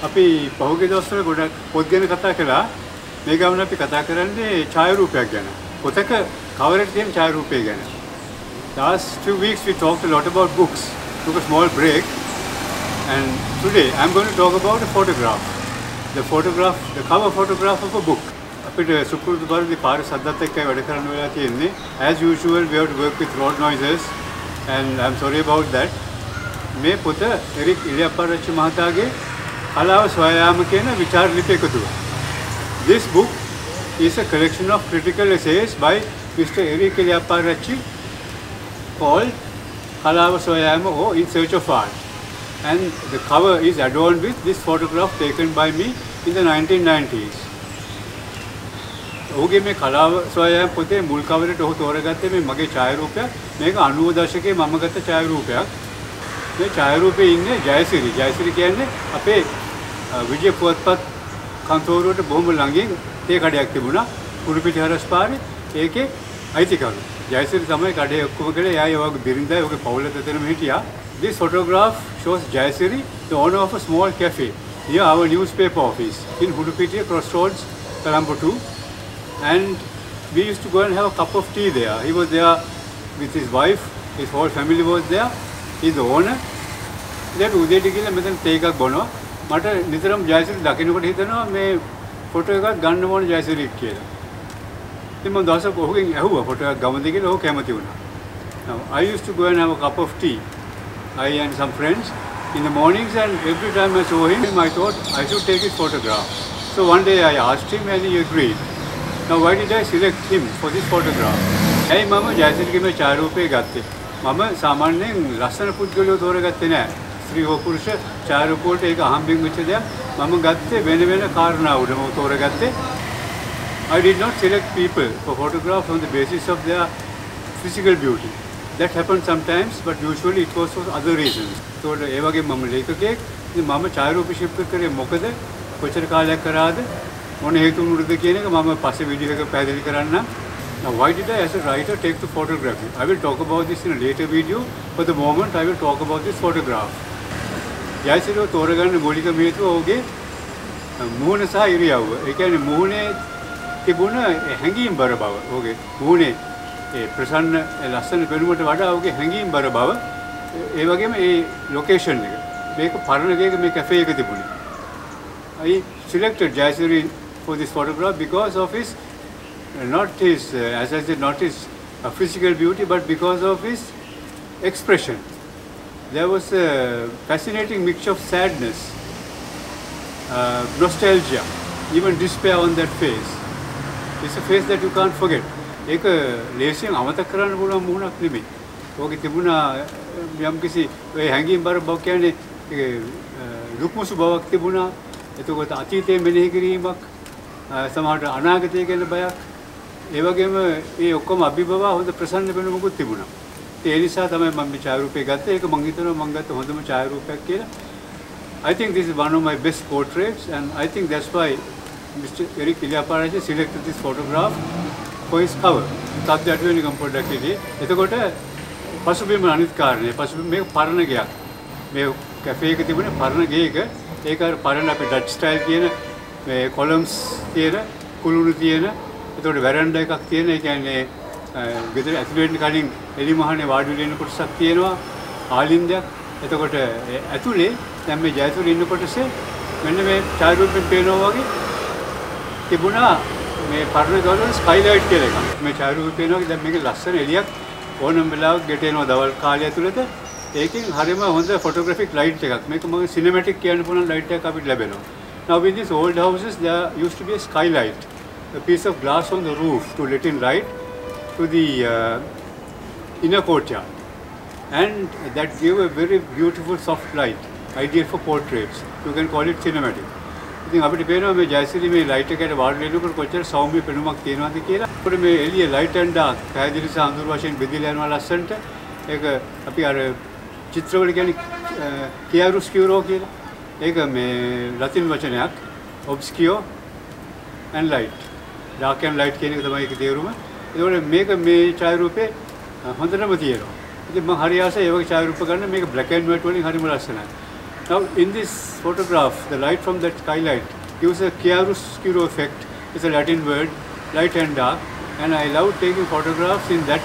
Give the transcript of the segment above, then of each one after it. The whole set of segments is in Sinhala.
අපි පහුගිය දවස්වල ගොඩක් පොත් ගැන කතා කළා. මේ ගමන අපි කතා කරන්නේ ඡායාරූපයක් ගැන. පොතක කවරේ තියෙන ඡායාරූපය ගැන. Last 2 weeks we talked a lot about books. Took a small break, and today I'm going to talk about a photograph. The cover photograph of a book. අපිට සුපුරුදු පරිදි පාරේ සද්දත් එක්කයි වැඩ කරන්න වෙලා තියෙන්නේ. As usual we have to work with road noises and I'm sorry about that. මේ පොත එරික් ඉලියාප්පාරච්චි මහතාගේ කලාව සොයායාම කියන විචාර ලිපි එකතුව. This book is a collection of critical essays by Mr. Eric Iliapparachchi called Kalawa Soyama or In Search of Art. And the cover is adorned with this photograph taken by me in the 1990s. ඔහුගේ මේ කලාව සොයායාම පොතේ මුල් කවරේට ඔහු තෝරගත්තේ මේ මගේ ඡායාරූපයක්. මේක 90 දශකයේ මම ගත්ත ඡායාරූපයක්. මේ ඡායාරූපයේ ඉන්නේ ජයසිරි. ජයසිරි කියන්නේ අපේ විජය පුවත්පත් කන්තෝරුවට බොහොම ළඟින් තේ කඩයක් තිබුණා. කුරුපිටි හරස් පාරේ. ඒකේ අයිතිකරු. ජයසිරි තමයි කඩේ ඔක්කොම කළේ. එයා ඒ වගේ බිරිඳයි ඔහුගේ පවුල දෙතනම හිටියා. This photograph shows Jayasiri, the owner of a small cafe near our newspaper office in Hudupitiya Crossroads, Colombo 2. And we used to go and have a cup of tea there. He was there with his wife, his whole family was there. He's the owner. That උදේට ගිහලා මෙතන තේ එකක් බොනවා. මට නිතරම ජයසිරි දකින්නකොට හිතෙනවා මේ ෆොටෝ එකක් ගන්න ඕන ජයසිරි කියලා. ඉතින් මම දවසක් ඔහුගෙන් ඇහුවා ෆොටෝ එකක් ගමද කියලා. ඔහු කැමති වුණා. Now I used to go and have a cup of tea. I and some friends in the mornings, and every time I saw him, I thought I should take his photograph. So one day I asked him and he agreed. Now why did I select him for this photograph? Hey mama, ජයසිරිගේ මේ ඡායාරූපය ගත්තේ. මම සාමාන්‍යයෙන් ලස්සන පුද්ගලයෝ තෝරගත්තේ නැහැ. ස්ත්‍රී හෝ පුරුෂ ඡායාරූප වලට ඒක අහම්බෙන් වෙච්ච දෙයක්. මම ගත්තේ වෙන වෙන කාරණා උඩ මම තෝරගත්තේ. I did not select people for photographs on the basis of their physical beauty. That happens sometimes, but usually it was for other reasons. So ඒ වගේ මම ලේඛකයෙක්. ඉතින් මම ඡායාරූප ශිල්ප කරේ මොකද? කොච්චර කාලයක් කරාද? මොන හේතුන්වලද කියන එක මම පස්සේ වීඩියෝ එක පැහැදිලි කරන්නම්. Now why did I as a writer take to photography? I will talk about this in a later video. For the moment I will talk about this photograph. ජයසිරිව තෝරගන්න මූලික හේතුව ඔහුගේ මුහුණ සහ ඉරියව්ව. ඒ කියන්නේ මුහුණේ තිබුණ හැඟීම්බර බව. ඔහුගේ මුහුණේ ඒ ප්‍රසන්න ලස්සන පෙනුමට වඩා ඔහුගේ හැඟීම්බර බව. ඒ වගේම ඒ ලොකේෂන් එක. මේක පරණ ගේක මේ කැෆේ එක තිබුණේ. I selected Jayasiri for this photograph because of his as I said, not his physical beauty, but because of his expression. There was a fascinating mixture of sadness, nostalgia, even despair on that face. It's a face that you can't forget. ඒක ලේසියෙන් අමතක කරන්න පුළුවන් මුහුණක් නෙමෙයි. ඔහුගේ තිබුණා යම්කිසි ඒ හැඟීම්බර බව කියන්නේ දුක්මුසු බවක් තිබුණා. එතකොට අතීතයේ මෙනෙහි කිරීමක්, සමහරට අනාගතය ගැන බයක්, ඒ වගේම ඒ ඔක්කොම අභිබව හොඳ ප්‍රසන්න වෙනමුකුත් තිබුණා. ඒ නිසා තමයි මම මේ ඡායාරූපය ගත්තේ. ඒක මම හිතනවා මම ගත්ත හොඳම ඡායාරූපයක් කියලා. I think this is one of my best portraits, and I think that's why Mr. Eric Iliapparachchi selected this photograph for his cover. Subject වෙන එකම පොඩ්ඩක් ඉතින්. එතකොට පසුබිම අනිත් කාරණේ. පසුබිම මේක පරණ ගයක්. මේ කැෆේ එක තිබුණේ පරණ ගේක. ඒක පරණ අපේ ඩච් ස්ටයිල් කියන මේ කොලම්ස් තියෙන, කුළුණු තියෙන, එතකොට වැරන්ඩා එකක් තියෙන. ඒ කියන්නේ ගෙදර ඇතුළේ වෙන්න කලින් එලිමහනේ වාඩි වෙන්න කොටසක් තියෙනවා. ආලින්දයක්. එතකොට ඇතුළේ දැන් මේ ජයතුරු ඉන්න කොටසේ මෙන්න මේ ඡායාරූපෙන් පේනවා වගේ තිබුණා මේ පරණ ගවල ස්කයිලයිට් කියලා එකක්. මේ ඡායාරූපේ පේනවා දැන් මේක ලස්සන එළියක් ඕනම වෙලාවක ගෙට එනවා දවල් කාලය ඇතුළත. ඒකෙන් හරියම හොඳ ෆොටෝග්‍රැෆික් ලයිට් එකක්. මේක මම සිනමැටික් කියන්න පුළුවන් ලයිට් එකක් අපිට ලැබෙනවා. Now in these old houses there used to be a skylight, a piece of glass on the roof to let in light to the inner courtyard, and that gave a very beautiful soft light, ideal for portraits. You can call it cinematic. ඉතින් අපිට පේනවා මේ ජයසිරි මේ ලයිට් එකට වාඩි වෙනකොට කොච්චර සෞම්‍ය පෙනුමක් තියෙනවද කියලා. අපිට මේ එළිය ලයිට් ඇන්ඩ් ඩාර්ක් පැහැදිලි සහ අඳුර වශයෙන් බෙදලා යනවා ලස්සනට. ඒක අපි අර චිත්‍රවල කියන්නේ කියරුස්කියරෝ කියලා. ඒක මේ ලතින් වචනයක්. obscure and light. dark and light කියන එක තමයි ඒකේ තේරුම. ඒකෝනේ මේක මේ ඡායාරූපේ හොඳටම තියෙනවා. ඉතින් මම හරි ආසයි ඒ වගේ ඡායාරූප ගන්න. මේක black and white වලින් හරිම ලස්සනයි. Now in this photograph, the light from that skylight gives a chiaroscuro effect. It's a Latin word, light and dark, and I love taking photographs in that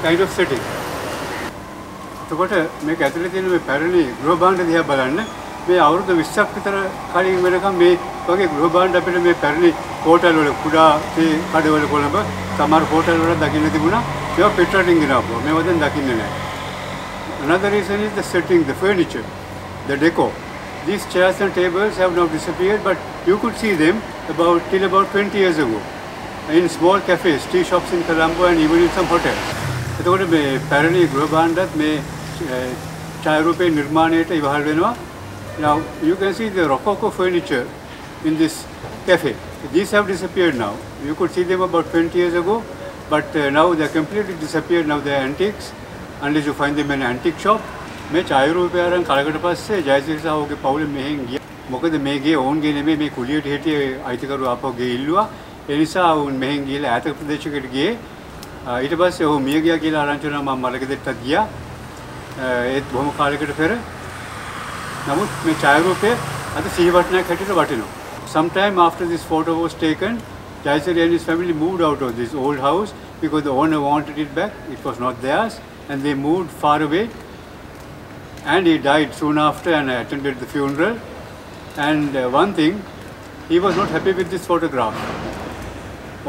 kind of setting. එතකොට මේක ඇතුලේ තියෙන මේ පැරණි ගෘහ භාණ්ඩ දිහා බලන්න. මේ අවුරුදු 20ක් විතර කලින් වෙනකම් මේ වගේ ගෘහ භාණ්ඩ අපිට මේ පැරණි හෝටල් වල කුඩා කඩවල කොළඹ සමහර හෝටල් වල දකින්න තිබුණා. ඒවා පිටරටින් ගෙනාවා. මේවා දැන් දකින්නේ නැහැ. Another reason is the setting, the furniture, the decor. These chairs and tables have now disappeared, but you could see them till about 20 years ago in small cafes, tea shops in Colombo, and even in some hotels. එතකොට මේ පැරණි ගෘහ භාණ්ඩත් මේ ඡායාරූපේ නිර්මාණයට ඉවහල් වෙනවා. Now you can see the Rococo furniture in this cafe. These have disappeared now. You could see them about 20 years ago, but now they are completely disappeared. Now they are antiques, unless you find them in an antique shop. මේ ඡායාරූපය අරන් කලකට පස්සේ ජයසිරි සහෝගේ පවුල මෙහෙන් ගියා. මොකද මේ ගේ ඕන්ගේ නෙමෙයි මේ කුලියට හිටියේ අයිතිකරු ආපහු ගේ ඉල්ලුවා. ඒ නිසා උන් මෙහෙන් ගිහලා ඈත ප්‍රදේශයකට ගියේ. ඊට පස්සේ ඔහු මිය ගියා කියලා ආරංචි වුණා. මම මලකෙදෙට්ටත් ගියා. ඒත් බොහොම කාලයකට පෙර. නමුත් මේ ඡායාරූපය අද සිහිවටනයක් හැටියට වටිනවා. Sometime after this photo was taken, Jayasiri and his family moved out of this old house because the owner wanted it back. It was not theirs, and they moved far away. And he died soon after, and I attended the funeral. And one thing, he was not happy with this photograph.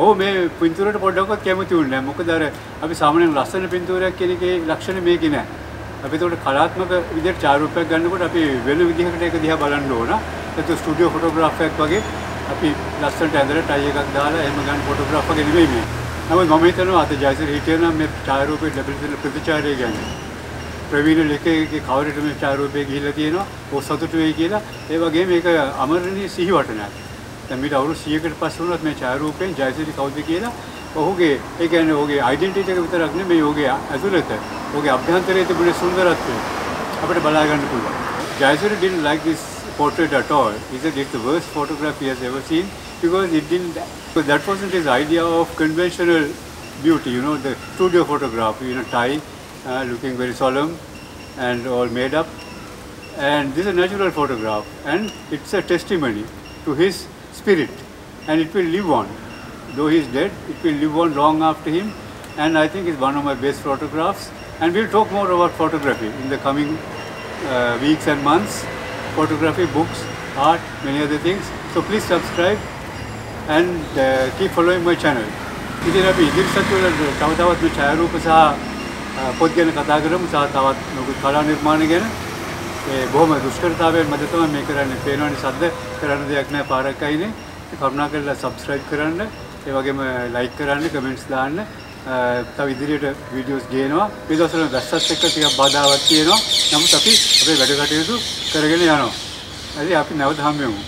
Oh, මේ පින්තූරයට පොඩ්ඩක්වත් කැමති වුණේ නැහැ. මොකද අර අපි සාමාන්‍යයෙන් ලස්සන පින්තූරයක් කියන එකේ ලක්ෂණ මේකේ නැහැ. අපි ඒකට කලාත්මක විදිහට ඡායාරූපයක් ගන්නකොට අපි වෙන විදිහකට ඒක දිහා බලන්න ඕන. ඒක ස්ටුඩියෝ ෆොටෝග්‍රාෆ් එකක් වගේ අපි ලස්සනට ඇඳලා ටයි එකක් දාලා එහෙම ගන්න ෆොටෝග්‍රාෆ් වගේ නෙමෙයි මේ. නමුත් මම හිතනවා අද ජයසිරි හිටියනම් මේ ඡායාරූපෙට ලැබෙන ප්‍රතිචාරය ගැන ප්‍රවීණ ලේඛකගේ කවරේට මේ ඡායාරූපය ගිහිල්ලා තියෙනවා ඔය සතුටු වෙයි කියලා. ඒ වගේම මේක අමරණීය සිහිවටනයක්. දැන් මීට අවුරුදු 100කට පස්සේ වුණත් මේ ඡායාරූපයෙන් ජයසිරි කවුද කියලා ඔහුගේ ඒ කියන්නේ ඔහුගේ ඩෙන්ටිටි එක විතරක් නෙමෙයි ඔහුගේ ඇතුළත ඔහුගේ අභ්‍යන්තරයේ තිබුණේ සුන්දරත්වය අපිට බලා ගන්න පුළුවන්. Jayasiri didn't like this portrait at all. He said it's the worst photograph he has ever seen because it didn't. Because that wasn't his idea of conventional beauty. You know, the studio photograph, tie, looking very solemn and all made up. And this is a natural photograph, and it's a testimony to his spirit, and it will live on. Though he is dead, it will live on long after him, and I think it's one of my best photographs. And we'll talk more about photography in the coming weeks and months. Photography, books, art, many other things. So please subscribe and keep following my channel. ඉතින් අපි ඉදිරි සතිවල තව තවත් මේ ඡායාරූප සහ පොත් ගැන කතා කරමු සහ තවත් නොකුත් කලා නිර්මාණ ගැන. ඒ බොහොම දුෂ්කරතාවයෙන් මැද තමයි මේ කරන්නේ. පේනවනේ සද්ද කරන්න දෙයක් නැහැ පාරක් අයිනේ. කරුණාකරලා subscribe කරන්න. ඒ වගේම like කරන්න, comments දාන්න. තව ඉදිරියට වීඩියෝස් ගේනවා. මේ දවස්වල දැස්සත් එක්ක ටිකක් බාධාවක් තියෙනවා. නමුත් අපි අපේ වැඩ කටයුතු කරගෙන යනවා. හරි අපි නැවත හම්බෙමු.